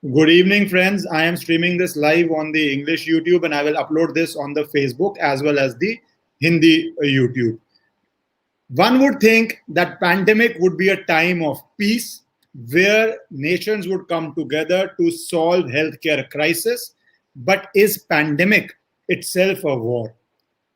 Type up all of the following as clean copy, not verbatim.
Good evening, friends. I am streaming this live on the English YouTube and I will upload this on the Facebook as well as the Hindi YouTube. One would think that pandemic would be a time of peace where nations would come together to solve healthcare crisis. But is pandemic itself a war?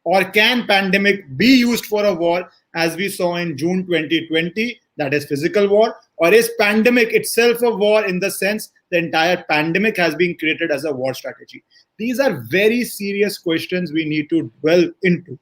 Or can pandemic be used for a war as we saw in June 2020, that is physical war? Or is pandemic itself a war in the sense the entire pandemic has been created as a war strategy? These are very serious questions we need to dwell into.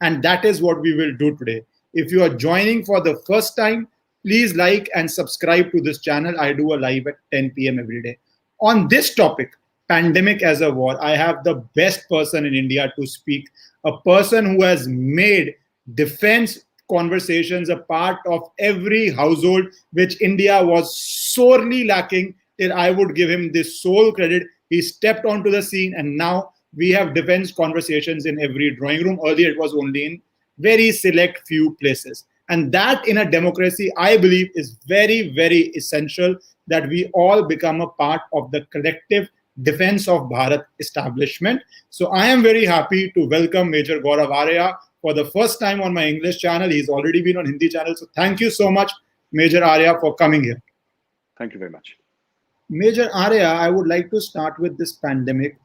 And that is what we will do today. If you are joining for the first time, please like and subscribe to this channel. I do a live at 10 p.m. every day. On this topic, pandemic as a war, I have the best person in India to speak, a person who has made defense conversations a part of every household, which India was sorely lacking. Till I would give him the sole credit. He stepped onto the scene, and now we have defense conversations in every drawing room. Earlier, it was only in very select few places. And that in a democracy, I believe, is very, very essential that we all become a part of the collective defense of Bharat establishment. So I am very happy to welcome Major Gaurav Arya for the first time on my English channel. He's already been on Hindi channel. So thank you so much, Major Arya, for coming here. Thank you very much. Major Arya, I would like to start with this pandemic.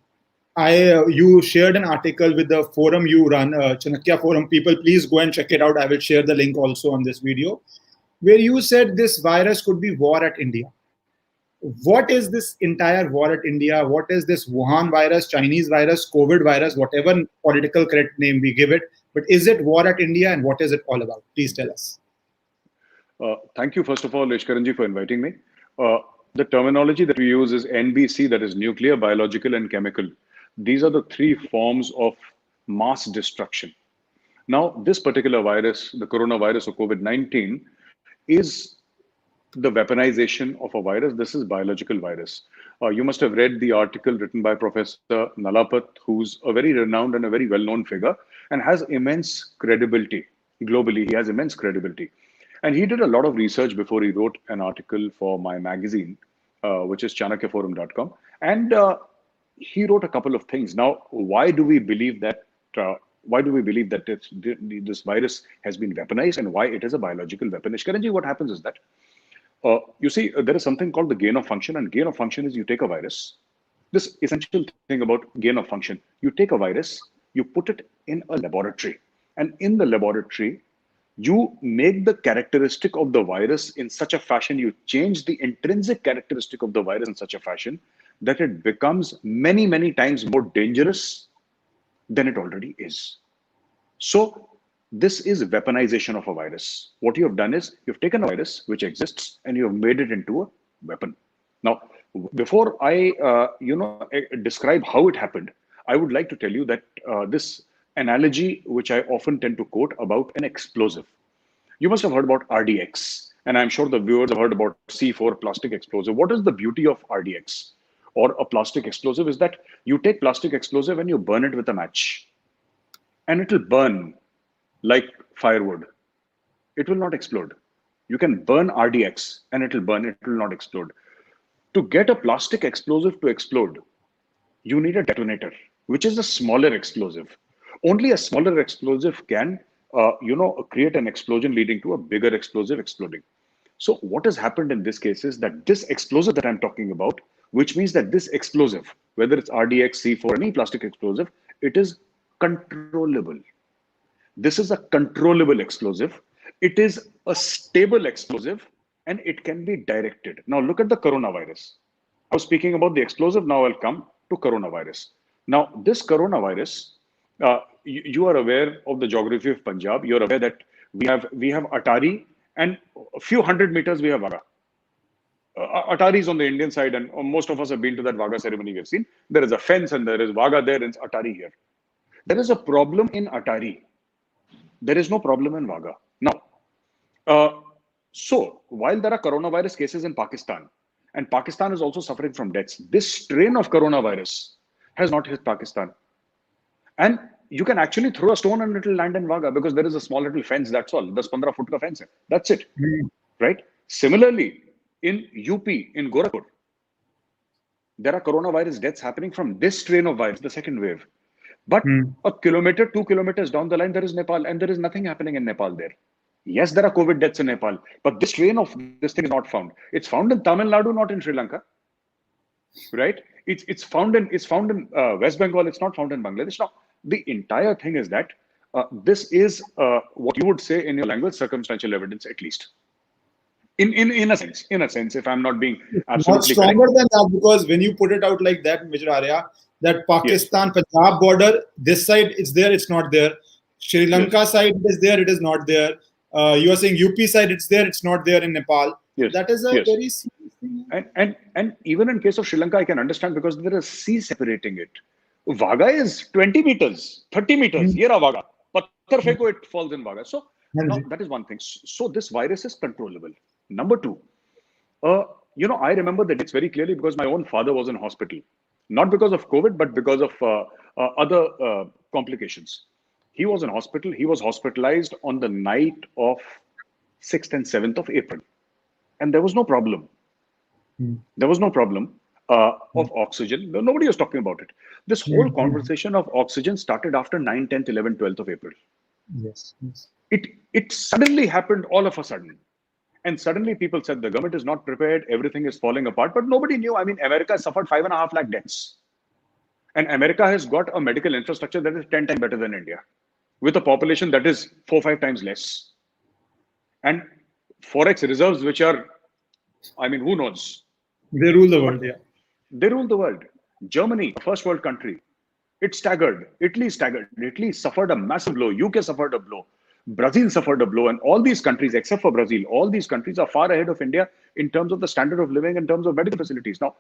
You shared an article with the forum you run, Chanakya Forum. People, please go and check it out. I will share the link also on this video, where you said this virus could be war at India. What is this entire war at India? What is this Wuhan virus, Chinese virus, COVID virus, whatever political correct name we give it? But is it war at India, and what is it all about? Please tell us. Thank you, first of all, Ishkaran ji, for inviting me. The terminology that we use is NBC, that is nuclear, biological, and chemical. These are the three forms of mass destruction. Now, this particular virus, the coronavirus or COVID-19, is the weaponization of a virus. This is biological virus. You must have read the article written by Professor Nalapat, who's a very renowned and a very well-known figure and has immense credibility. Globally, he has immense credibility. And he did a lot of research before he wrote an article for my magazine, which is chanakyaforum.com. And he wrote a couple of things. Now, why do we believe that this virus has been weaponized and why it is a biological weapon? Ishkaranji, what happens is that, you see, there is something called the gain of function, and gain of function is you take a virus. This essential thing about gain of function, you take a virus, you put it in a laboratory, and in the laboratory, you make the characteristic of the virus in such a fashion, you change the intrinsic characteristic of the virus in such a fashion that it becomes many, many times more dangerous than it already is. So this is weaponization of a virus. What you have done is you've taken a virus which exists and you have made it into a weapon. Now, before I describe how it happened, I would like to tell you that this analogy, which I often tend to quote about an explosive. You must have heard about RDX, and I'm sure the viewers have heard about C4 plastic explosive. What is the beauty of RDX or a plastic explosive is that you take plastic explosive and you burn it with a match, and it will burn like firewood. It will not explode. You can burn RDX and it will burn, it will not explode. To get a plastic explosive to explode, you need a detonator, which is a smaller explosive. Only a smaller explosive can, create an explosion leading to a bigger explosive exploding. So what has happened in this case is that this explosive that I'm talking about, which means that this explosive, whether it's RDX, C4, any plastic explosive, it is controllable. This is a controllable explosive. It is a stable explosive, and it can be directed. Now look at the coronavirus. I was speaking about the explosive. Now I'll come to coronavirus. Now this coronavirus, you are aware of the geography of Punjab. You're aware that we have Atari, and a few hundred meters we have Vaga. Atari is on the Indian side, and most of us have been to that Vaga ceremony we have seen. There is a fence and there is Vaga there and Atari here. There is a problem in Atari. There is no problem in Vaga. Now, so while there are coronavirus cases in Pakistan, and Pakistan is also suffering from deaths, this strain of coronavirus has not hit Pakistan. And you can actually throw a stone and it will land in Vaga because there is a small little fence, that's all. 10-15 foot ka fence hai. That's it, right? Similarly, in UP, in Gorakhpur, There are coronavirus deaths happening from this strain of virus, the second wave. But Hmm. a kilometer, 2 kilometers down the line, there is Nepal, and there is nothing happening in Nepal there. Yes, there are COVID deaths in Nepal, but this strain of this thing is not found. It's found in Tamil Nadu, not in Sri Lanka, right? It's found in West Bengal. It's not found in Bangladesh. Now, the entire thing is that this is what you would say in your language circumstantial evidence, at least in a sense, if I'm not being Not absolutely correct. stronger than that, because when you put it out like that, Mr. Arya, that Yes, Pakistan Punjab border, this side it's there, it's not there. Sri yes, Lanka side it is there, it is not there. You are saying UP side it's there, it's not there in Nepal. So yes, that is a yes. very serious thing. And even in case of Sri Lanka, I can understand because there is sea separating it. Vaga is 20 meters, 30 meters. Hmm. Here are Vaga. Patthar feko, it falls in Vaga. So now Hanji. that is one thing. So this virus is controllable. Number two, I remember the dates very clearly because my own father was in hospital, not because of COVID, but because of other complications. He was in hospital. He was hospitalized on the night of 6th and 7th of April, and there was no problem. Hmm. There was no problem of oxygen. Nobody was talking about it. This Hmm. whole conversation of oxygen started after 9, 10th, 11th, 12th of April. Yes. Yes. It suddenly happened all of a sudden. And suddenly people said the government is not prepared, everything is falling apart. But nobody knew. I mean, America suffered 5.5 lakh deaths. And America has got a medical infrastructure that is 10 times better than India, with a population that is 4 or 5 times less. And forex reserves, which are, I mean, who knows? They rule the But world, yeah. they rule the world. Germany, a first world country, it staggered. Italy staggered. Italy suffered a massive blow. UK suffered a blow. Brazil suffered a blow. And all these countries, except for Brazil, all these countries are far ahead of India in terms of the standard of living, in terms of medical facilities. Now,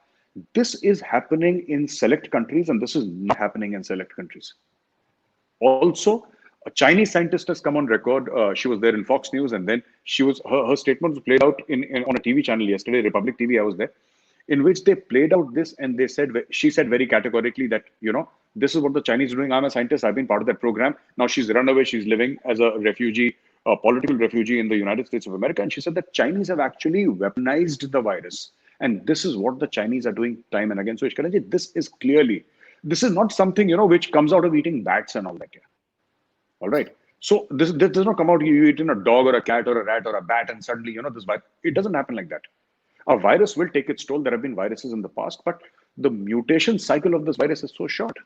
this is happening in select countries, and this is not happening in select countries. Also, a Chinese scientist has come on record. She was there in Fox News, and then her statement was played out on a TV channel yesterday, Republic TV. I was there, in which they played out this, and she said very categorically that this is what the Chinese are doing. I'm a scientist. I've been part of that program. Now she's run away. She's living as a refugee, a political refugee in the United States of America, and she said that Chinese have actually weaponized the virus, and this is what the Chinese are doing time and again. So, Ishkaranji, this is not something which comes out of eating bats and all that. Yeah. All right. So this does not come out. You eat in a dog or a cat or a rat or a bat, and suddenly this virus. It doesn't happen like that. A virus will take its toll. There have been viruses in the past, but the mutation cycle of this virus is so short,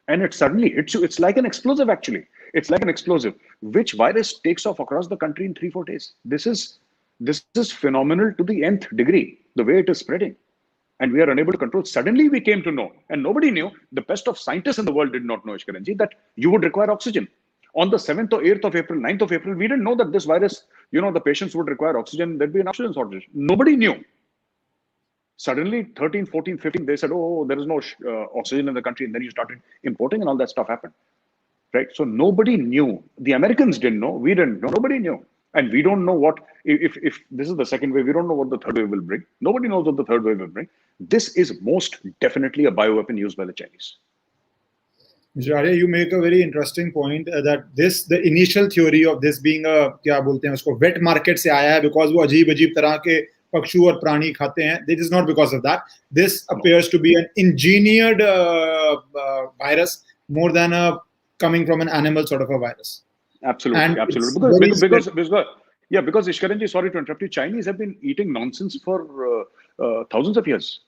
and it suddenly hits you. It's like an explosive. Actually, it's like an explosive. Which virus takes off across the country in 3 4 days? This is phenomenal to the nth degree. The way it is spreading, and we are unable to control. Suddenly, we came to know, and nobody knew. The best of scientists in the world did not know, Ishkaranji, that you would require oxygen. On the 7th or 8th of April, 9th of April, we didn't know that this virus, the patients would require oxygen. There'd be an oxygen shortage. Nobody knew. Suddenly, 13, 14, 15, they said, oh, there is no oxygen in the country. And then you started importing and all that stuff happened. Right? So nobody knew. The Americans didn't know. We didn't know. Nobody knew. And we don't know what, if this is the second wave, we don't know what the third wave will bring. Nobody knows what the third wave will bring. This is most definitely a bioweapon used by the Chinese. Mr. Arya, you make a very interesting point that the initial theory of this being a क्या बोलते हैं उसको wet market से आया है because वो अजीब अजीब तरह के पक्षु और प्राणी खाते हैं. This is not because of that. This appears to be an engineered virus more than a coming from an animal sort of a virus. Absolutely, And absolutely. Because Ishkaranji, sorry to interrupt you, Chinese have been eating nonsense for thousands of years.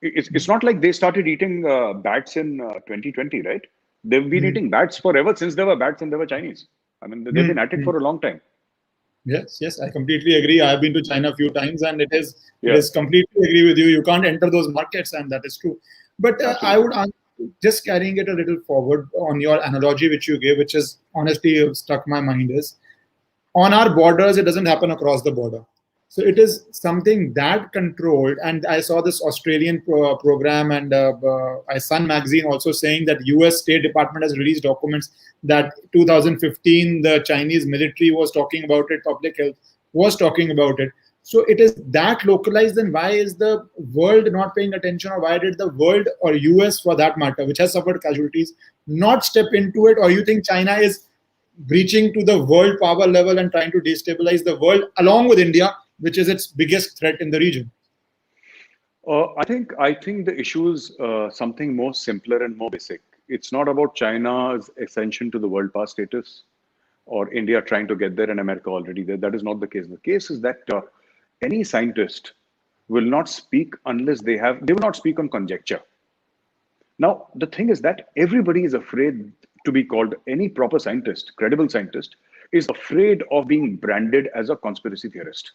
It's not like they started eating bats in 2020, right? They've been eating bats forever since there were bats and there were Chinese. I mean, they've been at it for a long time. Yes, I completely agree. I've been to China a few times, and it is completely agree with you. You can't enter those markets, and that is true. But I would just carrying it a little forward on your analogy which you gave, which is honestly stuck my mind, is on our borders, it doesn't happen across the border. So it is something that controlled. And I saw this Australian program, and Sun magazine also saying that US State Department has released documents that 2015, the Chinese military was talking about it, public health was talking about it. So it is that localized, then why is the world not paying attention, or why did the world, or US for that matter, which has suffered casualties, not step into it? Or you think China is breaching to the world power level and trying to destabilize the world along with India, which is its biggest threat in the region? I think the issue is something more simpler and more basic. It's not about China's ascension to the world power status or India trying to get there and America already there. That is not the case. The case is that any scientist will not speak unless they will not speak on conjecture. Now, the thing is that everybody is afraid to be called, any proper scientist, credible scientist, is afraid of being branded as a conspiracy theorist.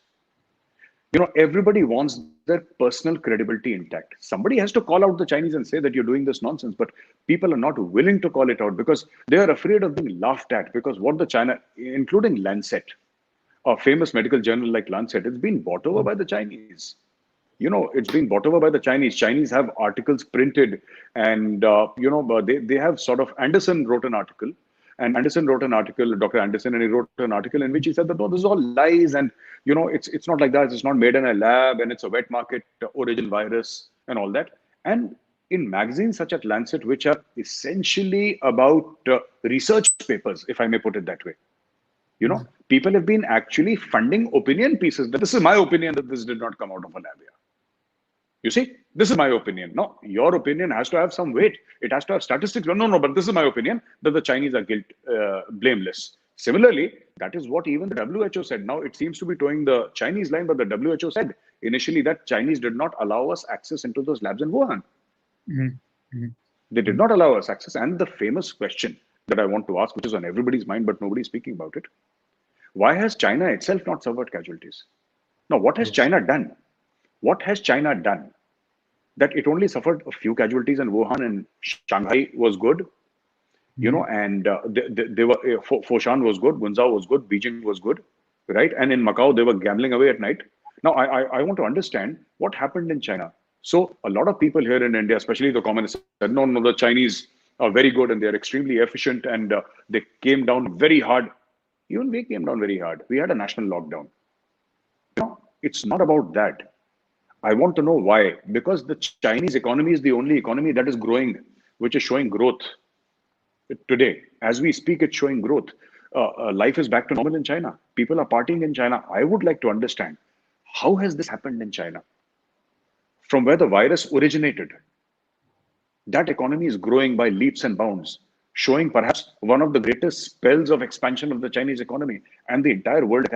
Everybody wants their personal credibility intact. Somebody has to call out the Chinese and say that you're doing this nonsense, but people are not willing to call it out because they are afraid of being laughed at. Because what the China, including Lancet, a famous medical journal like Lancet, it's been bought over by the Chinese. It's being bought over by the Chinese. Chinese have articles printed, and they have sort of, Anderson wrote an article, and Anderson wrote an article, Dr. Anderson, and he wrote an article in which he said that no, this is all lies, and it's not like that. It's not made in a lab, and it's a wet market origin virus and all that. And in magazines such as Lancet, which are essentially about research papers, if I may put it that way, people have been actually funding opinion pieces that this is my opinion that this did not come out of a lab here. You see, this is my opinion. No, your opinion has to have some weight. It has to have statistics. No, but this is my opinion that the Chinese are blameless. Similarly, that is what even the WHO said. Now it seems to be towing the Chinese line, but the WHO said initially that Chinese did not allow us access into those labs in Wuhan. Mm-hmm. They did not allow us access. And the famous question that I want to ask, which is on everybody's mind, but nobody's speaking about it. Why has China itself not suffered casualties? Now, what has China done? What has China done? That it only suffered a few casualties in Wuhan, and Shanghai was good, and they were, Foshan was good, Guangzhou was good, Beijing was good, right? And in Macau, they were gambling away at night. Now, I want to understand what happened in China. So a lot of people here in India, especially the communists, said, no, the Chinese are very good and they're extremely efficient, and they came down very hard. Even we came down very hard. We had a national lockdown. It's not about that. I want to know why. Because the Chinese economy is the only economy that is growing, which is showing growth today. As we speak, it's showing growth. Life is back to normal in China. People are partying in China. I would like to understand, how has this happened in China? From where the virus originated, that economy is growing by leaps and bounds, showing perhaps one of the greatest spells of expansion of the Chinese economy, and the entire world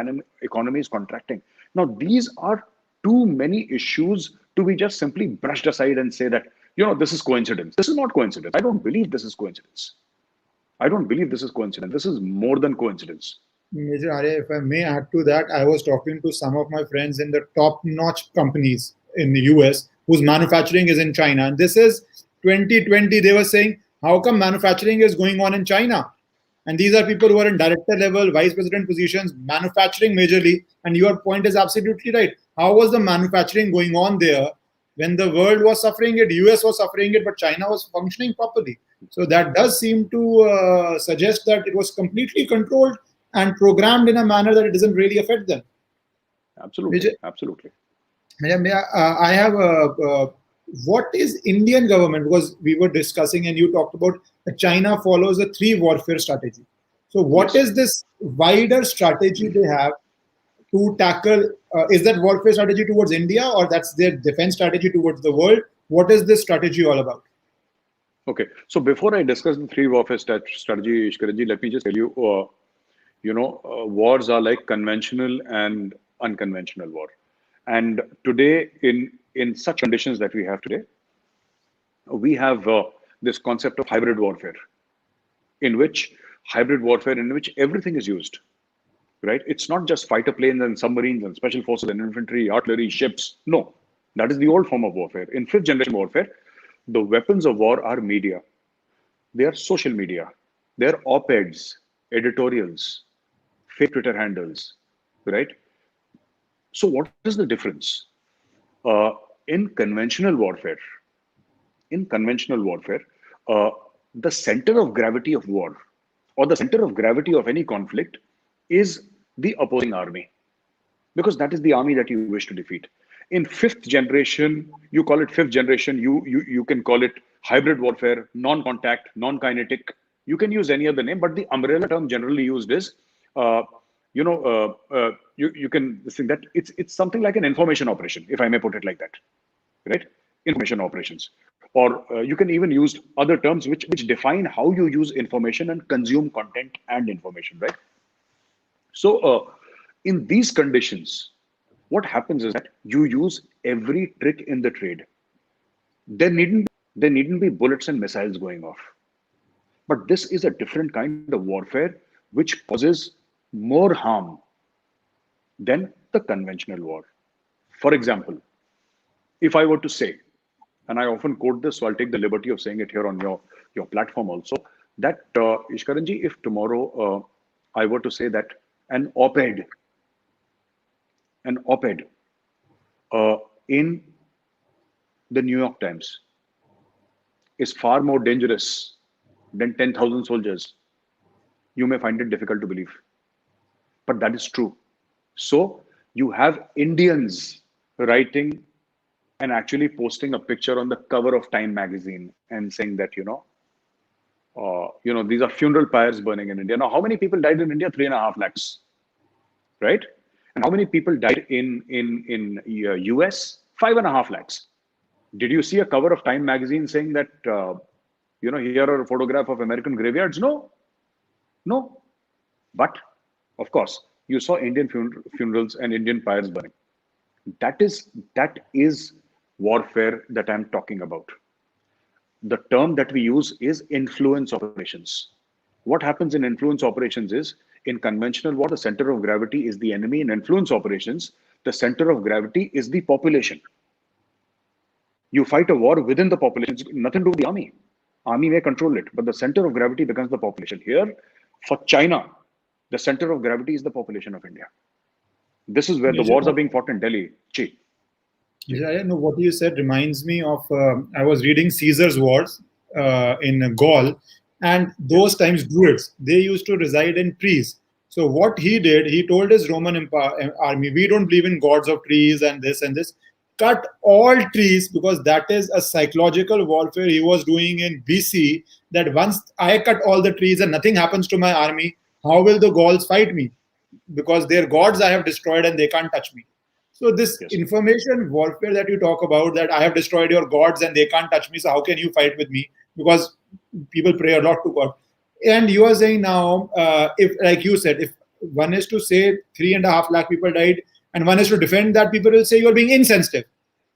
economy is contracting. Now, these are too many issues to be just simply brushed aside and say that, this is coincidence. This is not coincidence. I don't believe this is coincidence. I don't believe this is coincidence. This is more than coincidence. Major Arya, if I may add to that, I was talking to some of my friends in the top-notch companies in the US whose manufacturing is in China. And this is 2020. They were saying, how come manufacturing is going on in China? And these are people who are in director level, vice president positions, manufacturing majorly. And your point is absolutely right. How was the manufacturing going on there when the world was suffering it, US was suffering it, but China was functioning properly? So that does seem to suggest that it was completely controlled and programmed in a manner that it doesn't really affect them. Absolutely, absolutely. I have what is Indian government? Because we were discussing and you talked about that China follows a 3 warfare strategy. So what is this wider strategy they have to tackle? Is that warfare strategy towards India, or that's their defense strategy towards the world? What is this strategy all about? Okay, so before I discuss the 3 warfare strategy, Ishkaranji, let me just tell you, wars are like conventional and unconventional war. And today, in such conditions that we have today, we have this concept of hybrid warfare, in which everything is used, right? It's not just fighter planes and submarines and special forces and infantry, artillery, ships. No, that is the old form of warfare. In 5th generation warfare, the weapons of war are media. They are social media. They are op-eds, editorials, fake Twitter handles, right? So what is the difference? In conventional warfare, the center of gravity of war, or the center of gravity of any conflict, is the opposing army, because that is the army that you wish to defeat. In 5th generation, you call it 5th generation, you can call it hybrid warfare, non-contact, non-kinetic. You can use any other name, but the umbrella term generally used is, you can think that it's something like an information operation, if I may put it like that, right? Information operations. Or you can even use other terms which define how you use information and consume content and information, right? So in these conditions, what happens is that you use every trick in the trade. There needn't be bullets and missiles going off. But this is a different kind of warfare which causes more harm than the conventional war. For example, if I were to say, and I often quote this, so I'll take the liberty of saying it here on your platform also, that Ishkaranji, if tomorrow I were to say that an op-ed in the New York Times is far more dangerous than 10,000 soldiers, you may find it difficult to believe. But that is true. So you have Indians writing and actually posting a picture on the cover of Time magazine and saying that, these are funeral pyres burning in India. Now, how many people died in India? 3.5 lakhs, right? And how many people died in US? 5.5 lakhs. Did you see a cover of Time magazine saying that, here are a photograph of American graveyards? No. But, of course, you saw Indian funerals and Indian pyres burning. That is warfare that I'm talking about. The term that we use is influence operations. What happens in influence operations is, in conventional war, the center of gravity is the enemy. In influence operations, the center of gravity is the population. You fight a war within the population. It's nothing to do with the army. Army may control it, but the center of gravity becomes the population. Here, for China, the center of gravity is the population of India. This is where the wars are being fought in Delhi. Yeah, no, what you said reminds me of, I was reading Caesar's Wars in Gaul, and those times Druids, they used to reside in trees. So what he did, he told his Roman army, we don't believe in gods of trees and this, cut all trees, because that is a psychological warfare he was doing in BC, that once I cut all the trees and nothing happens to my army, how will the Gauls fight me? Because their gods I have destroyed and they can't touch me. So this information warfare that you talk about, that I have destroyed your gods and they can't touch me, so how can you fight with me? Because people pray a lot to God. And you are saying now, if, like you said, if one is to say 3.5 lakh people died, and one is to defend that, people will say you are being insensitive.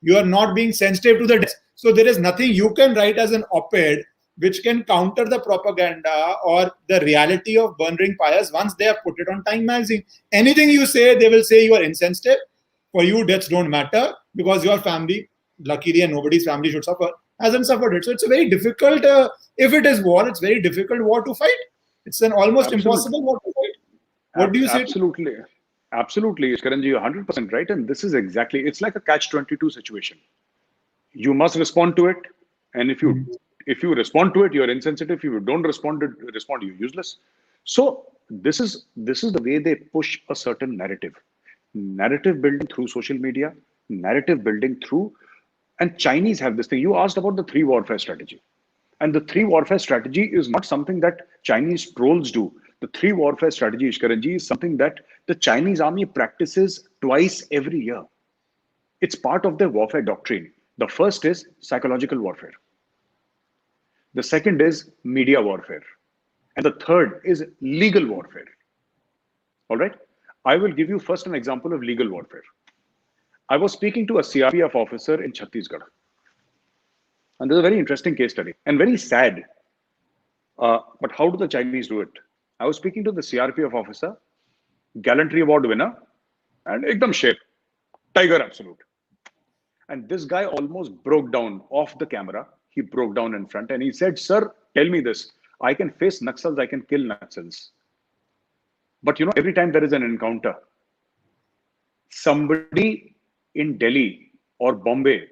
You are not being sensitive to the deaths. So there is nothing you can write as an op-ed which can counter the propaganda or the reality of burning pyres once they have put it on Time magazine. Anything you say, they will say you are insensitive. For you, deaths don't matter because your family, luckily, and nobody's family should suffer, hasn't suffered it. So it's a very difficult, if it is war, it's very difficult war to fight. It's an almost impossible war to fight. What do you say? Absolutely, Ishkaranji, you're 100% right. And this is exactly, it's like a catch-22 situation. You must respond to it. And if you respond to it, you're insensitive. If you don't respond, you're useless. So this is the way they push a certain narrative building through social media, narrative building through, and Chinese have this thing. You asked about the 3 warfare strategy. And the 3 warfare strategy is not something that Chinese trolls do. The 3 warfare strategy, Ishkaranji, is something that the Chinese army practices twice every year. It's part of their warfare doctrine. The first is psychological warfare. The second is media warfare. And the third is legal warfare. All right? I will give you first an example of legal warfare. I was speaking to a CRPF officer in Chhattisgarh. And there's a very interesting case study and very sad. But how do the Chinese do it? I was speaking to the CRPF officer, Gallantry Award winner, and ekdam sher, tiger absolute. And this guy almost broke down off the camera. He broke down in front and he said, "Sir, tell me this. I can face Naxals, I can kill Naxals. But every time there is an encounter, somebody in Delhi or Bombay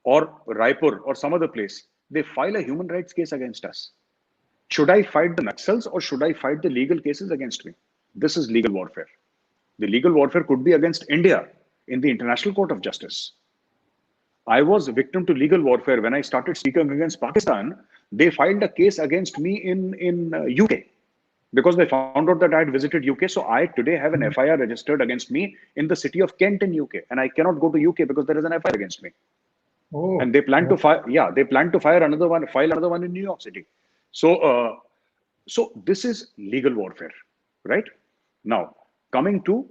or Raipur or some other place, they file a human rights case against us. Should I fight the Naxals or should I fight the legal cases against me?" This is legal warfare. The legal warfare could be against India in the International Court of Justice. I was a victim to legal warfare when I started speaking against Pakistan. They filed a case against me in UK because they found out that I had visited UK. So I today have an FIR registered against me in the city of Kent in UK, and I cannot go to UK because there is an FIR against me. Oh, and they plan to oh, fire. Yeah, they plan to file another one in New York City. So, so this is legal warfare, right? Now, coming to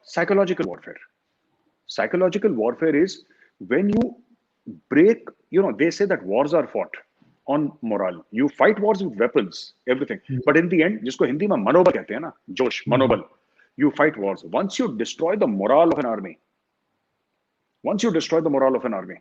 psychological warfare. Psychological warfare is when you break. They say that wars are fought on morale. You fight wars with weapons, everything. But in the end, जिसको हिंदी में मनोबल कहते हैं ना, जोश, mhm. मनोबल. You fight wars. Once you destroy the morale of an army, once you destroy the morale of an army,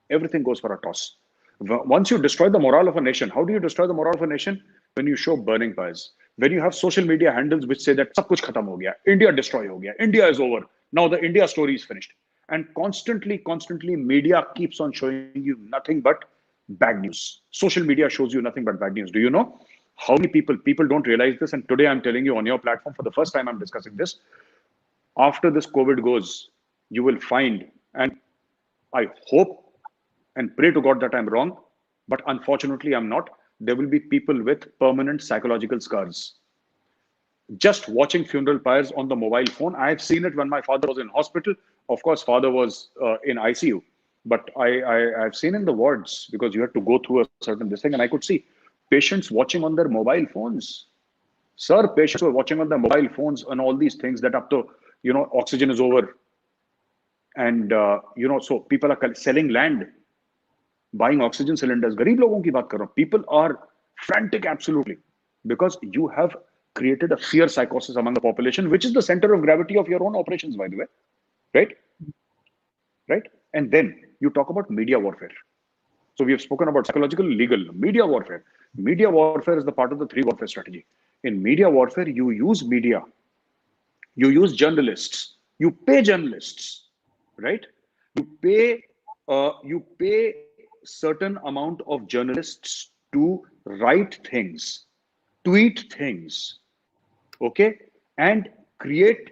everything goes for a toss. Once you destroy the morale of a nation, how do you destroy the morale of a nation? When you show burning pyres, when you have social media handles which say that सब कुछ खत्म हो गया, India destroy हो गया, India is over, now the India story is finished, and constantly media keeps on showing you nothing but bad news. Social media shows you nothing but bad news. Do you know how many people don't realize this? And today I'm telling you on your platform for the first time I'm discussing this. After this COVID goes, you will find, and I hope and pray to God that I'm wrong, but unfortunately I'm not. There will be people with permanent psychological scars. Just watching funeral pyres on the mobile phone. I've seen it when my father was in hospital. Of course, father was in ICU, but I've seen in the wards because you had to go through a certain this thing, and I could see patients watching on their mobile phones. Sir, patients were watching on their mobile phones and all these things that up to, oxygen is over. And, so people are selling land, buying oxygen cylinders. गरीब लोगों की बात कर रहा हूं. People are frantic, absolutely, because you have created a fear psychosis among the population, which is the center of gravity of your own operations, by the way, right? Right? And then you talk about media warfare. So we have spoken about psychological, legal, media warfare. Media warfare is the part of the three warfare strategy. In media warfare, you use media, you use journalists, you pay journalists, right? You pay certain amount of journalists to write things, tweet things, okay, and create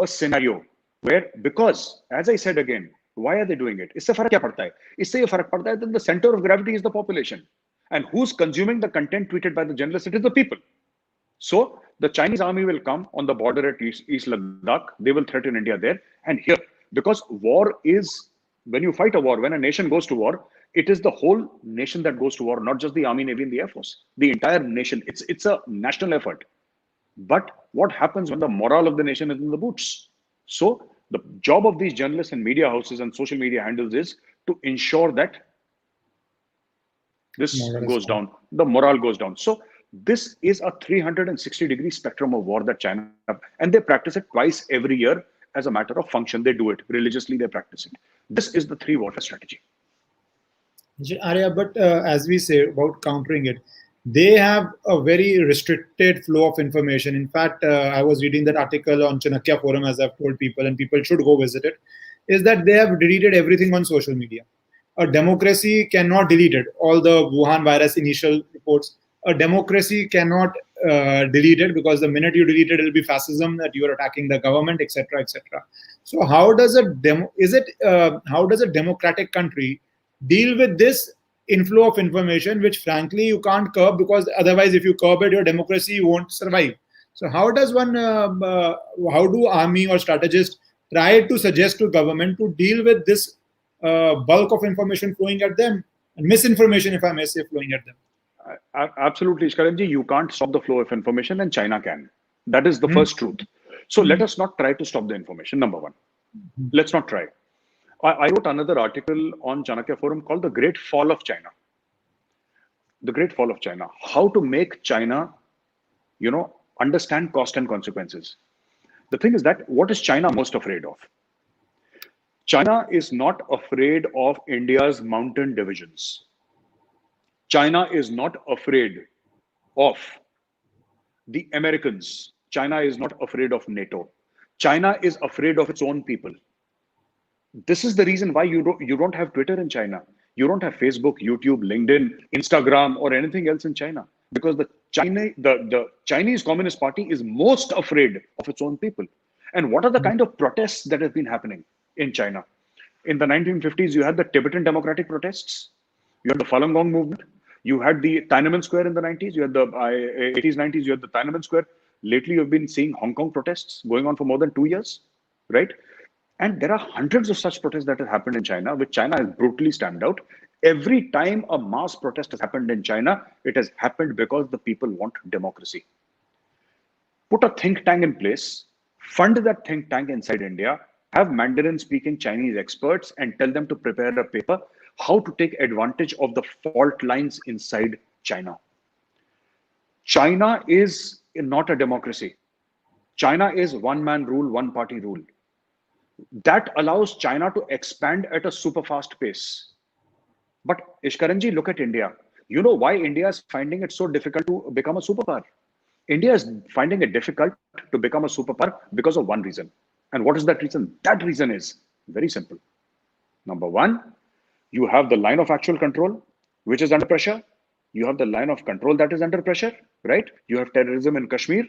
a scenario where, because as I said again, why are they doing it? इससे फर्क क्या पड़ता है? इससे ये फर्क पड़ता है that the center of gravity is the population, and who's consuming the content tweeted by the journalists? It is the people. So the Chinese army will come on the border at East Ladakh. They will threaten India there. And here, because war is, when you fight a war, when a nation goes to war, it is the whole nation that goes to war, not just the army, navy, and the air force. The entire nation. It's a national effort. But what happens when the morale of the nation is in the boots? So the job of these journalists and media houses and social media handles is to ensure that this More or less. goes down, the morale goes down. So this is a 360-degree spectrum of war that China, and they practice it twice every year as a matter of function. They do it religiously, they practice it. This is the three warfare strategy. Arya, but as we say about countering it, they have a very restricted flow of information. In fact, I was reading that article on Chanakya Forum, as I've told people, and people should go visit it, is that they have deleted everything on social media. A democracy cannot delete it. All the Wuhan virus initial reports, a democracy cannot delete it, because the minute you delete it, it'll be fascism, that you are attacking the government, etc., etc. So, how does how does a democratic country deal with this inflow of information, which frankly you can't curb, because otherwise, if you curb it, your democracy won't survive? So, how does how do army or strategists try to suggest to government to deal with this bulk of information flowing at them, and misinformation, if I may say, flowing at them? Absolutely, Ishkaranji, you can't stop the flow of information, and China can. That is the first truth. So let us not try to stop the information, number one. Let's not try. I wrote another article on Chanakya Forum called The Great Fall of China. The Great Fall of China. How to make China, understand cost and consequences. The thing is that what is China most afraid of? China is not afraid of India's mountain divisions. China is not afraid of the Americans. China is not afraid of NATO. China is afraid of its own people. This is the reason why you don't have Twitter in China. You don't have Facebook, YouTube, LinkedIn, Instagram, or anything else in China, because the Chinese Communist Party is most afraid of its own people. And what are the kind of protests that have been happening in China? In the 1950s, you had the Tibetan democratic protests. You had the Falun Gong movement. You had the Tiananmen Square in the 90s. You had the 80s, 90s. You had the Tiananmen Square. Lately, you've been seeing Hong Kong protests going on for more than 2 years, right? And there are hundreds of such protests that have happened in China, which China has brutally stamped out. Every time a mass protest has happened in China, it has happened because the people want democracy. Put a think tank in place, fund that think tank inside India, have Mandarin speaking Chinese experts, and tell them to prepare a paper how to take advantage of the fault lines inside China. China is not a democracy. China is one man rule, one party rule. That allows China to expand at a super fast pace. But Ishkaranji, look at India. You know why India is finding it so difficult to become a superpower? India is finding it difficult to become a superpower because of one reason. And what is that reason? That reason is very simple. Number one, you have the line of actual control, which is under pressure. You have the line of control that is under pressure, right? You have terrorism in Kashmir.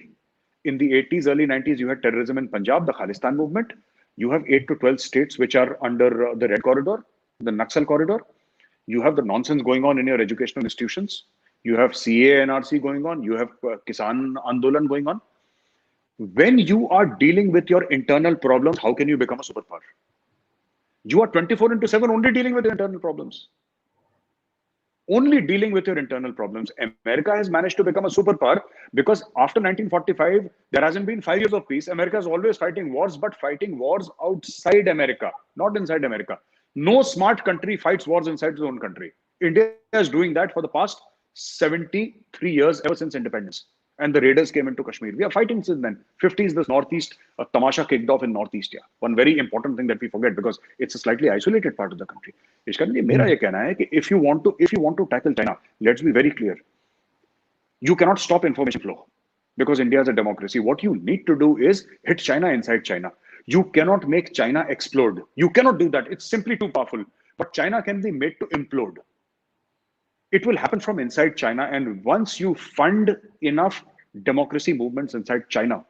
In the 80s, early 90s, you had terrorism in Punjab, the Khalistan movement. You have 8 to 12 states which are under the red corridor, the Naxal corridor. You have the nonsense going on in your educational institutions. You have CA and RC going on. You have Kisan Andolan going on. When you are dealing with your internal problems, how can you become a superpower? You are 24/7 only dealing with your internal problems. Only dealing with your internal problems. America has managed to become a superpower because after 1945, there hasn't been 5 years of peace. America is always fighting wars, but fighting wars outside America, not inside America. No smart country fights wars inside its own country. India is doing that for the past 73 years, ever since independence. And the raiders came into Kashmir. We are fighting since then. 50s, the Northeast, Tamasha kicked off in Northeast. Yeah. One very important thing that we forget because it's a slightly isolated part of the country. Ishkaran ji, मेरा ये कहना है कि if you want to tackle China, let's be very clear. You cannot stop information flow because India is a democracy. What you need to do is hit China inside China. You cannot make China explode. You cannot do that. It's simply too powerful. But China can be made to implode. It will happen from inside China. And once you fund enough democracy movements inside China,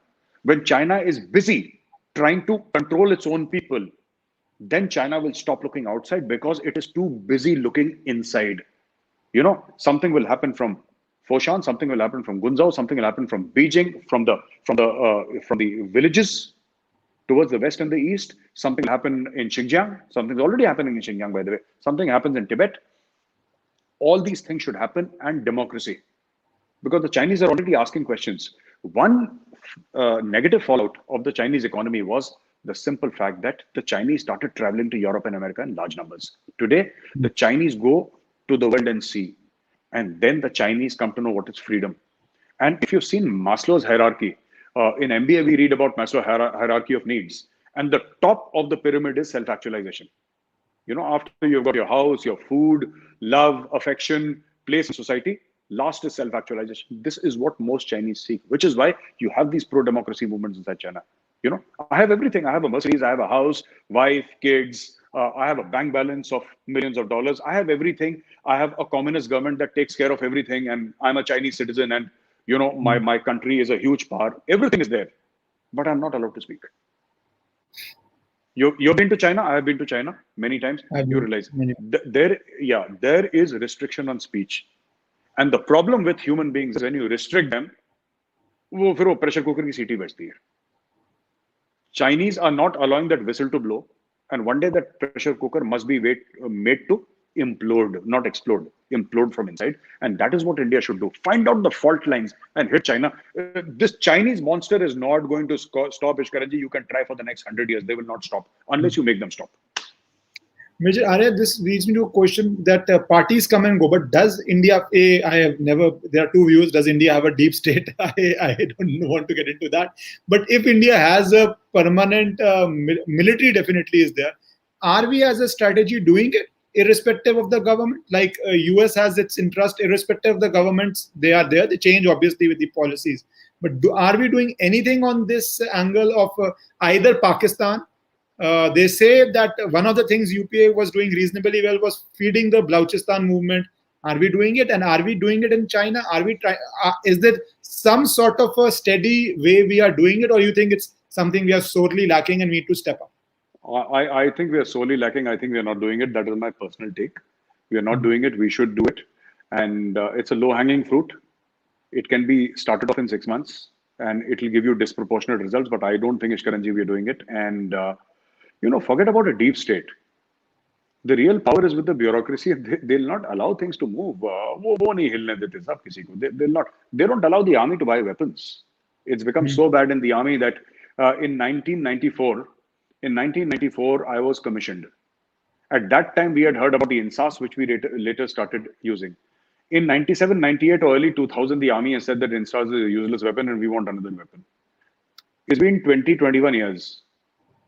when China is busy trying to control its own people, then China will stop looking outside because it is too busy looking inside. You know, something will happen from Foshan, something will happen from Gunzhou, something will happen from Beijing, from the villages towards the west and the east. Something will happen in Xinjiang. Something's already happening in Xinjiang, by the way. Something happens in Tibet. All these things should happen, and democracy, because the Chinese are already asking questions. One negative fallout of the Chinese economy was the simple fact that the Chinese started traveling to Europe and America in large numbers. Today, the Chinese go to the world and see, and then the Chinese come to know what is freedom. And if you've seen Maslow's hierarchy, in MBA, we read about Maslow's hierarchy of needs. And the top of the pyramid is self-actualization. You know, after you've got your house, your food, love, affection, place in society, last is self-actualization. This is what most Chinese seek, which is why you have these pro-democracy movements inside China. You know, I have everything. I have a Mercedes, I have a house, wife, kids. I have a bank balance of millions of dollars. I have everything. I have a communist government that takes care of everything. And I'm a Chinese citizen. And, you know, my country is a huge power. Everything is there. But I'm not allowed to speak. You've been to China. I have been to China many times. You realize there is restriction on speech. And the problem with human beings is when you restrict them, फिर वो pressure cooker की सीटी बजती है. Chinese are not allowing that whistle to blow. And one day that pressure cooker must be made to implode, not explode, implode from inside. And that is what India should do. Find out the fault lines and hit China. This Chinese monster is not going to stop, Ishkaranji. You can try for the next 100 years. They will not stop unless you make them stop. Major Arya, this leads me to a question that parties come and go, but does India, there are two views. Does India have a deep state? I don't want to get into that. But if India has a permanent military, definitely is there. Are we as a strategy doing it irrespective of the government? Like US has its interest irrespective of the governments. They are there. They change obviously with the policies. But are we doing anything on this angle of either Pakistan? They say that one of the things UPA was doing reasonably well was feeding the Balochistan movement. Are we doing it? And are we doing it in China? Are we is there some sort of a steady way we are doing it, or you think it's something we are sorely lacking and need to step up? I think we are sorely lacking. I think we are not doing it. That is my personal take. We are not doing it. We should do it. And it's a low-hanging fruit. It can be started off in 6 months, and it will give you disproportionate results. But I don't think, Ishkaranji, we are doing it. And Forget about a deep state. The real power is with the bureaucracy. They'll not allow things to move. वो नहीं हिलने देते सब किसी को. They'll not. They don't allow the army to buy weapons. It's become so bad in the army that in 1994, I was commissioned. At that time, we had heard about the INSAS, which we later started using. In 97, 98, or early 2000, the army has said that INSAS is a useless weapon and we want another weapon. It's been 20, 21 years,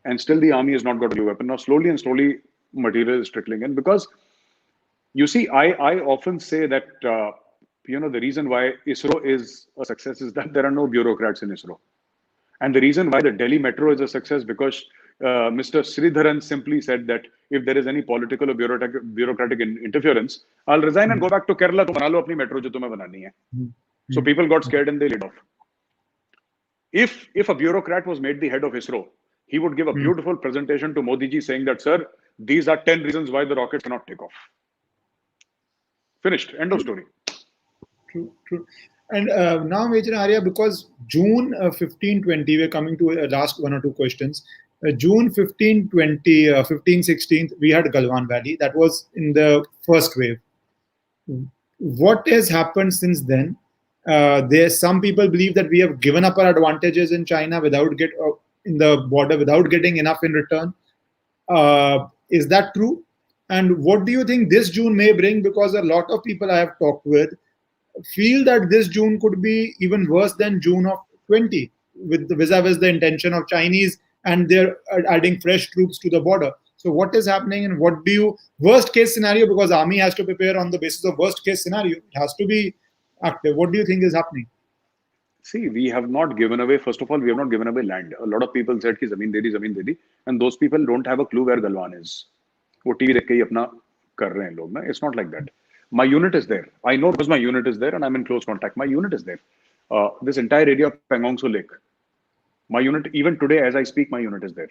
and still the army has not got a new weapon. Now, slowly and slowly, material is trickling in, because you see, I often say that the reason why ISRO is a success is that there are no bureaucrats in ISRO, and the reason why the Delhi Metro is a success because Mr. Sridharan simply said that if there is any political or bureaucratic interference, I'll resign and go back to Kerala to bana lo apni metro jo tumhe banani hai. So people got scared and they laid off. If a bureaucrat was made the head of ISRO, he would give a beautiful presentation to Modi ji saying that, sir, these are 10 reasons why the rockets cannot take off. Finished. End of story. True. And now, Major Arya, because June 15, 20, we're coming to last one or two questions. June 15, 20, 15, 16th, we had Galwan Valley. That was in the first wave. What has happened since then? Some people believe that we have given up our advantages in China in the border without getting enough in return. Is that true? And what do you think this June may bring? Because a lot of people I have talked with feel that this June could be even worse than June of 20, with vis-a-vis the intention of Chinese, and they're adding fresh troops to the border. So what is happening, and what do you, worst case scenario, because army has to prepare on the basis of worst case scenario, it has to be active. What do you think is happening? See, we have not given away, first of all, we have not given away land. A lot of people said ki zameen de di, and those people don't have a clue where Galwan is. वो TV देख के ही अपना कर रहे हैं लोग ना. It's not like that. My unit is there. I know because my unit is there and I'm in close contact. My unit is there. This entire area of Pangong Tso Lake. My unit, even today as I speak, my unit is there.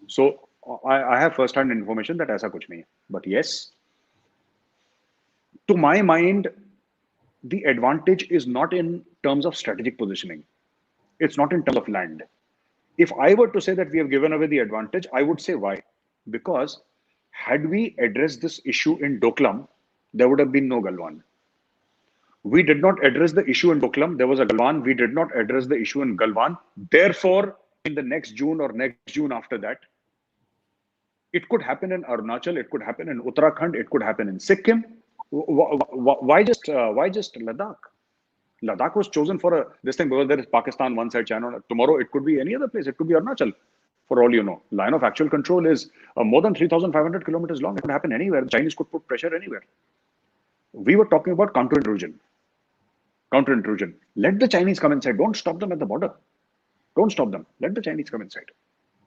So I have first-hand information that ऐसा कुछ नहीं है. But yes, to my mind, the advantage is not in terms of strategic positioning. It's not in terms of land. If I were to say that we have given away the advantage, I would say why? Because had we addressed this issue in Doklam, there would have been no Galwan. We did not address the issue in Doklam. There was a Galwan. We did not address the issue in Galwan. Therefore, in the next June or next June after that, it could happen in Arunachal. It could happen in Uttarakhand. It could happen in Sikkim. Why just Ladakh? Ladakh was chosen for this thing because there is Pakistan one side, China. Tomorrow it could be any other place. It could be Arunachal. For all you know, line of actual control is more than 3,500 kilometers long. It could happen anywhere. The Chinese could put pressure anywhere. We were talking about counter-intrusion. Let the Chinese come inside. Don't stop them at the border. Don't stop them. Let the Chinese come inside.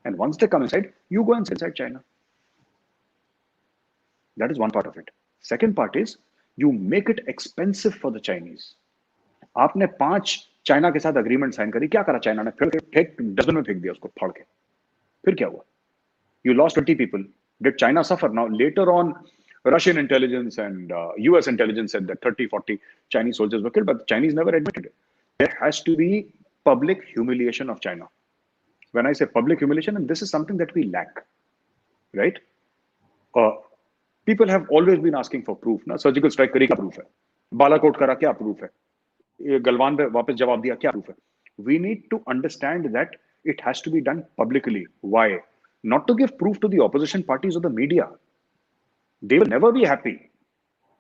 And once they come inside, you go inside China. That is one part of it. Second part is you make it expensive for the Chinese. आपने 5 China के साथ agreement sign करी. क्या करा China ने? फेंक dustbin में फेंक दिया उसको फाड़ के. फिर क्या हुआ? You lost 20 people. Did China suffer? Now, later on, Russian intelligence and US intelligence said that 30, 40 Chinese soldiers were killed, but the Chinese never admitted it. There has to be public humiliation of China. When I say public humiliation, and this is something that we lack, right? People have always been asking for proof. Na? Surgical strike kari kya proof hai? Balakot kara kya proof hai? Galwan pe वापस जवाब दिया क्या proof hai? We need to understand that it has to be done publicly. Why? Not to give proof to the opposition parties or the media. They will never be happy.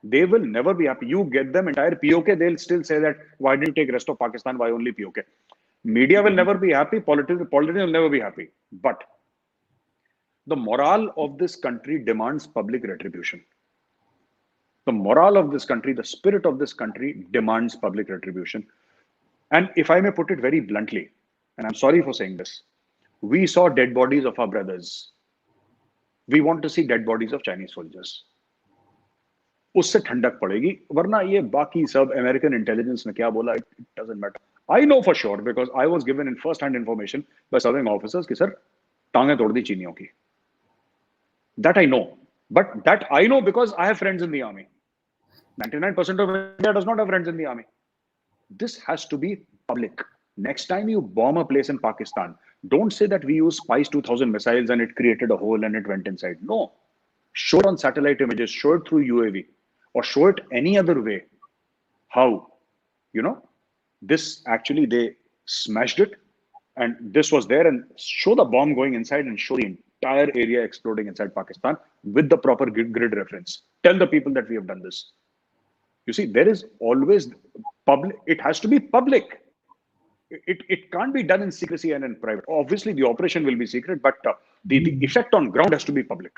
They will never be happy. You get them entire POK, they'll still say that, why didn't you take rest of Pakistan? Why only POK? Media will never be happy. Politicians will never be happy. But the morale of this country demands public retribution. The morale of this country, the spirit of this country demands public retribution. And if I may put it very bluntly, and I'm sorry for saying this, we saw dead bodies of our brothers. We want to see dead bodies of Chinese soldiers. उससे ठंडक पड़ेगी, वरना ये बाकी सब American intelligence ने क्या बोला, it doesn't matter. I know for sure because I was given in first-hand information by serving officers कि सर टांगे तोड़ दी चीनियों की. That I know, but that I know because I have friends in the army. 99% of India does not have friends in the army. This has to be public. Next time you bomb a place in Pakistan, Don't say that we use Spice 2000 missiles and it created a hole and it went inside. No. Show it on satellite images, show it through UAV, or show it any other way. How, this actually they smashed it and this was there, and show the bomb going inside and show the entire area exploding inside Pakistan with the proper grid reference. Tell the people that we have done this. You see, there is always public, it has to be public. It can't be done in secrecy and in private. Obviously, the operation will be secret, but the effect on ground has to be public.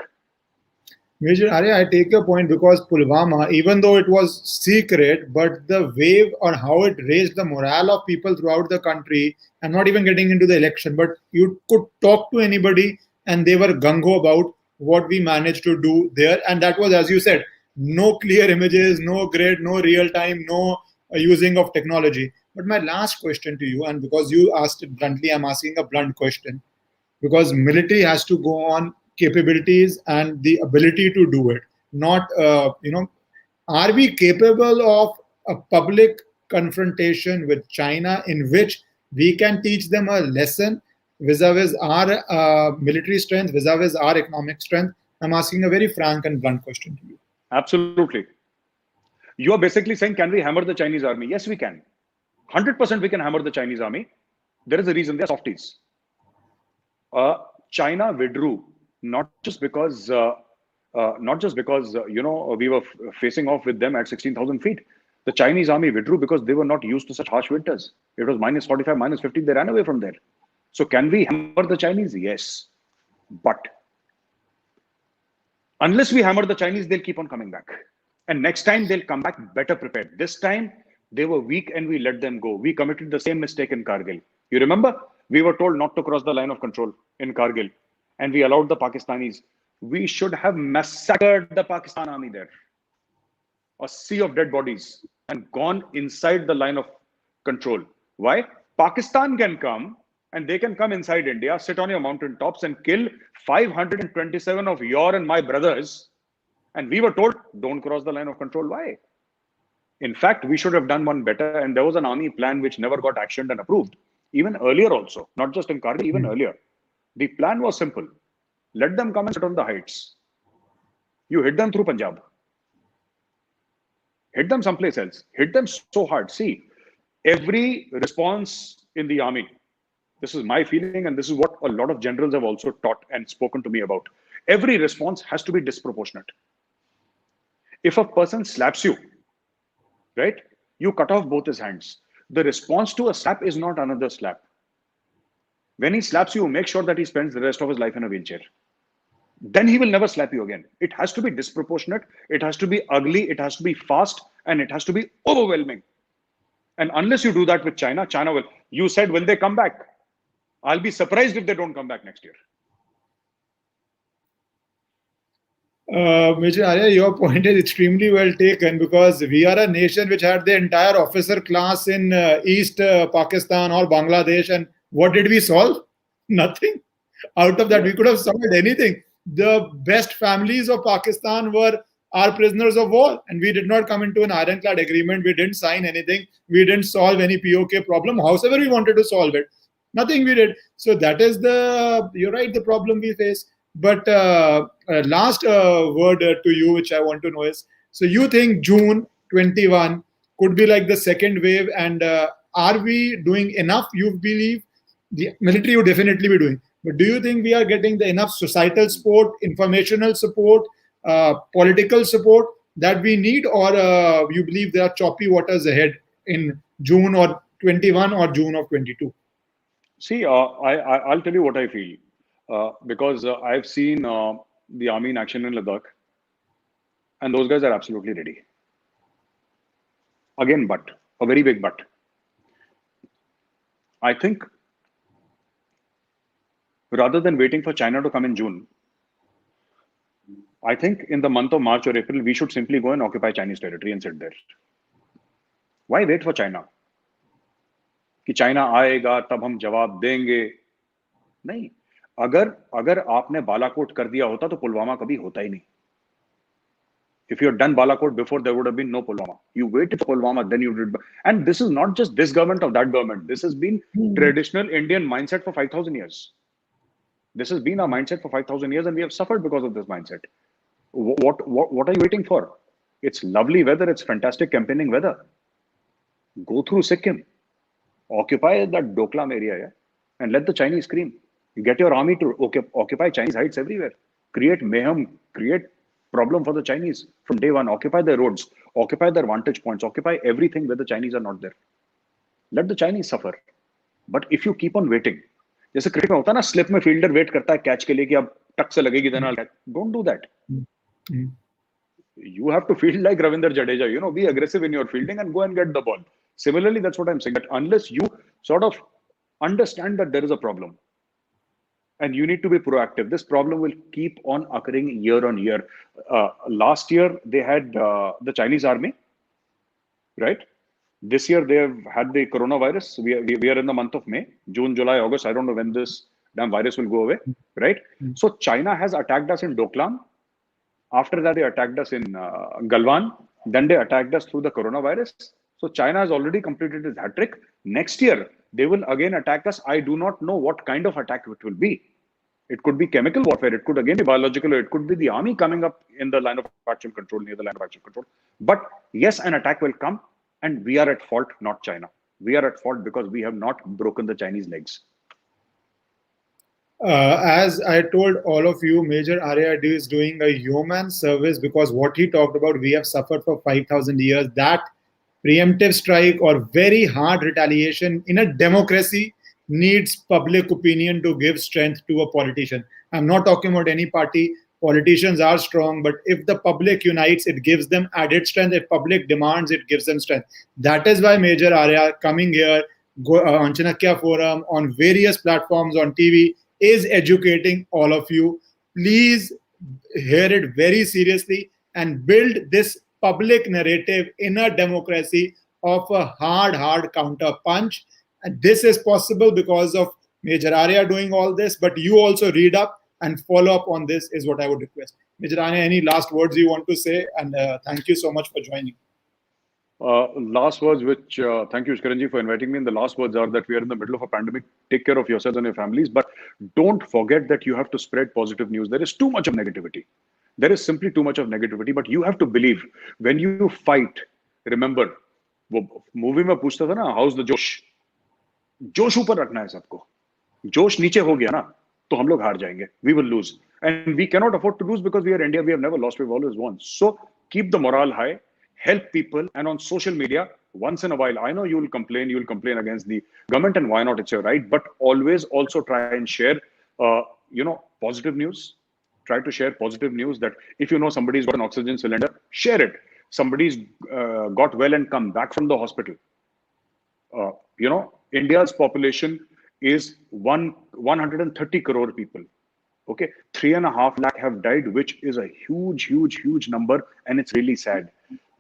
Major Arya, I take your point, because Pulwama, even though it was secret, but the wave or how it raised the morale of people throughout the country, and not even getting into the election, but you could talk to anybody and they were gung-ho about what we managed to do there. And that was, as you said, no clear images, no grid, no real time, no using of technology. But my last question to you, and because you asked it bluntly, I'm asking a blunt question, because military has to go on capabilities and the ability to do it, not are we capable of a public confrontation with China in which we can teach them a lesson vis-a-vis our military strength, vis-a-vis our economic strength? I'm asking a very frank and blunt question to you. Absolutely. You are basically saying, can we hammer the Chinese army? Yes, we can. 100% we can hammer the Chinese army. There is a reason. They're softies. China withdrew not just because we were facing off with them at 16,000 feet. The Chinese army withdrew because they were not used to such harsh winters. It was minus 45, minus 50. They ran away from there. So can we hammer the Chinese? Yes. But unless we hammer the Chinese, they'll keep on coming back. And next time they'll come back better prepared. This time they were weak and we let them go. We committed the same mistake in Kargil. You remember? We were told not to cross the line of control in Kargil, and we allowed the Pakistanis. We should have massacred the Pakistan army there. A sea of dead bodies, and gone inside the line of control. Why? Pakistan can come and they can come inside India, sit on your mountain tops and kill 527 of your and my brothers. And we were told, don't cross the line of control. Why? In fact, we should have done one better. And there was an army plan which never got actioned and approved. Even earlier also, not just in Kargil, even earlier. The plan was simple. Let them come and sit on the heights. You hit them through Punjab. Hit them someplace else. Hit them so hard. See, every response in the army, this is my feeling, and this is what a lot of generals have also taught and spoken to me about. Every response has to be disproportionate. If a person slaps you, right, you cut off both his hands. The response to a slap is not another slap. When he slaps you, make sure that he spends the rest of his life in a wheelchair. Then he will never slap you again. It has to be disproportionate. It has to be ugly. It has to be fast. And it has to be overwhelming. And unless you do that with China, China will. You said when they come back, I'll be surprised if they don't come back next year. Major Arya, your point is extremely well taken, because we are a nation which had the entire officer class in East Pakistan or Bangladesh, and what did we solve? Nothing. Out of that, we could have solved anything. The best families of Pakistan were our prisoners of war, and we did not come into an ironclad agreement. We didn't sign anything. We didn't solve any POK problem, however we wanted to solve it. Nothing we did. So that is you're right, the problem we face. But last word to you, which I want to know is, so you think June 21 could be like the second wave, and are we doing enough? You believe the military would definitely be doing, but do you think we are getting the enough societal support, informational support, political support that we need, or you believe there are choppy waters ahead in June or 21 or June of 22? See, I'll tell you what I feel. Because I've seen the army in action in Ladakh, and those guys are absolutely ready. Again, but a very big but. I think rather than waiting for China to come in June, I think in the month of March or April, we should simply go and occupy Chinese territory and sit there. Why wait for China? कि China आएगा तब हम जवाब देंगे. नहीं. अगर आपने बालाकोट कर दिया होता तो पुलवामा कभी होता ही नहीं. If you had done Balakot before, there would have been no Pulwama. You waited for Pulwama, then you did. And this is not just this government or that government. This has been traditional Indian mindset for 5,000 years. This has been our mindset for 5,000 years, and we have suffered because of this mindset. What are you waiting for? It's lovely weather. It's fantastic campaigning weather. Go through Sikkim, occupy that Doklam area, yeah, and let the Chinese scream. You get your army to occupy Chinese heights everywhere. Create mayhem, create problem for the Chinese from day one. Occupy their roads, occupy their vantage points, occupy everything where the Chinese are not there. Let the Chinese suffer. But if you keep on waiting, जैसे cricket में होता है ना, slip में fielder wait करता है catch के लिए कि अब टक से लगेगी, देना, don't do that. You have to field like Ravindra Jadeja, you know, be aggressive in your fielding and go and get the ball. Similarly, that's what I'm saying, that unless you sort of understand that there is a problem and you need to be proactive, this problem will keep on occurring year on year. Last year, they had the Chinese army, right? This year, they have had the coronavirus. We are in the month of May, June, July, August. I don't know when this damn virus will go away, right? So China has attacked us in Doklam. After that, they attacked us in Galwan. Then they attacked us through the coronavirus. So China has already completed its hat trick. Next year, they will again attack us. I do not know what kind of attack it will be. It could be chemical warfare. It could again be biological. Or it could be the army coming up in the line of actual control, near the line of actual control. But yes, an attack will come. And we are at fault, not China. We are at fault because we have not broken the Chinese legs. As I told all of you, Major Arya is doing a human service, because what he talked about, we have suffered for 5,000 years. That preemptive strike or very hard retaliation in a democracy needs public opinion to give strength to a politician. I'm not talking about any party. Politicians are strong, but if the public unites, it gives them added strength. If public demands, it gives them strength. That is why Major Arya coming here on Chanakya Forum, on various platforms, on TV, is educating all of you. Please hear it very seriously and build this public narrative in a democracy of a hard counter punch. And this is possible because of Major Arya doing all this, but you also read up and follow up on this is what I would request. Major Arya, any last words you want to say? And thank you so much for joining. Last words, which thank you, Ishkaran ji, for inviting me. And the last words are that we are in the middle of a pandemic. Take care of yourselves and your families, but don't forget that you have to spread positive news. There is too much of negativity. There is simply too much of negativity, but you have to believe when you fight. Remember, वो movie में पूछता था ना, how's the जोश? जोश ऊपर रखना है सबको. जोश नीचे हो गया ना, तो हम लोग हार जाएंगे. We will lose, and we cannot afford to lose because we are India. We have never lost. We've always won. So keep the morale high. Help people, and on social media, once in a while, I know you'll complain against the government, and why not? It's your right. But always also try and share, positive news. Try to share positive news that if you know somebody's got an oxygen cylinder, share it. Somebody's got well and come back from the hospital. India's population is 130 crore people. Okay, 3.5 lakh have died, which is a huge number, and it's really sad.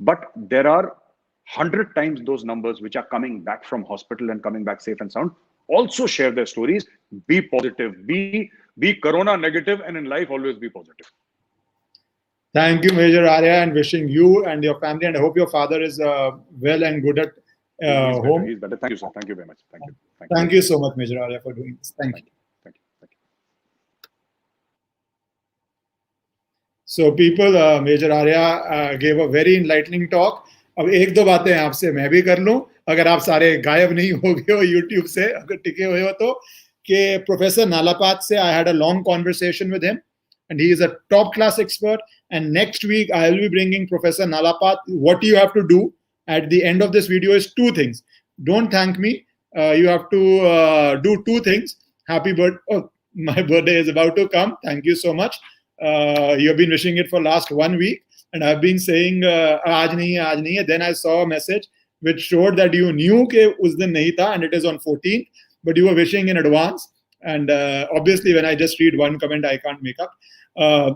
But there are 100 times those numbers which are coming back from hospital and coming back safe and sound. Also share their stories. Be positive. Be corona negative, and in life always be positive. Thank you, Major Arya, and wishing you and your family, and I hope your father is well and good at home. He's better. Thank you, sir. Thank you very much. Thank you so much, Major Arya, for doing this. Thank you. So people, Major Arya gave a very enlightening talk. अब एक दो बातें आपसे मैं भी कर लूं, अगर आप सारे गायब नहीं हो गए हो YouTube से, अगर टिके हुए हो तो, कि Professor Nalapat से I had a long conversation with him, and he is a top class expert. And next week I will be bringing Professor Nalapat. What you have to do at the end of this video is 2 things. Don't thank me. You have to do 2 things. Happy birthday! Oh, my birthday is about to come. Thank you so much. You have been wishing it for last 1 week, and I've been saying aaj nahi hai. Then I saw a message which showed that you knew ke us din nahi tha, and it is on 14th, but you were wishing in advance. And obviously when I just read one comment, I can't make up.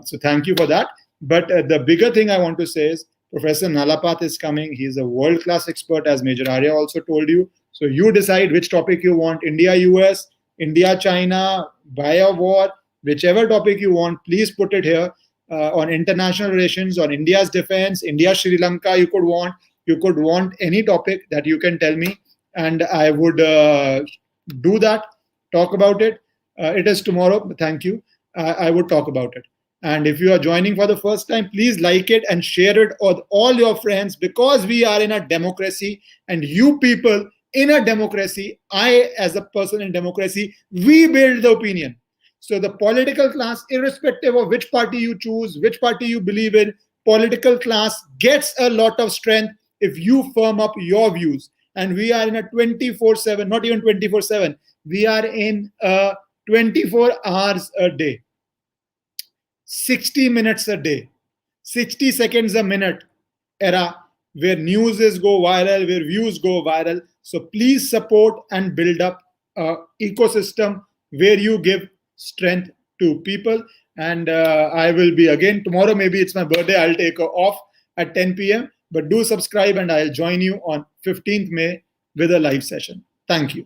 So thank you for that. But the bigger thing I want to say is Professor Nalapat is coming. He's a world-class expert, as Major Arya also told you. So you decide which topic you want: India, US, India, China, bio war, whichever topic you want, please put it here. on international relations, on India's defense, India, Sri Lanka. You could want any topic that you can tell me, and I would do that, talk about it. It is tomorrow. Thank you. I would talk about it. And if you are joining for the first time, please like it and share it with all your friends, because we are in a democracy, and you people in a democracy, I as a person in democracy, we build the opinion. So the political class, irrespective of which party you choose, which party you believe in, political class gets a lot of strength if you firm up your views. And we are in a 24/7, not even 24/7, we are in a 24 hours a day, 60 minutes a day, 60 seconds a minute era, where news go viral, where views go viral. So please support and build up an ecosystem where you give strength to people. And I will be again tomorrow. Maybe it's my birthday. I'll take off at 10 p.m. But do subscribe, and I'll join you on 15th May with a live session. Thank you.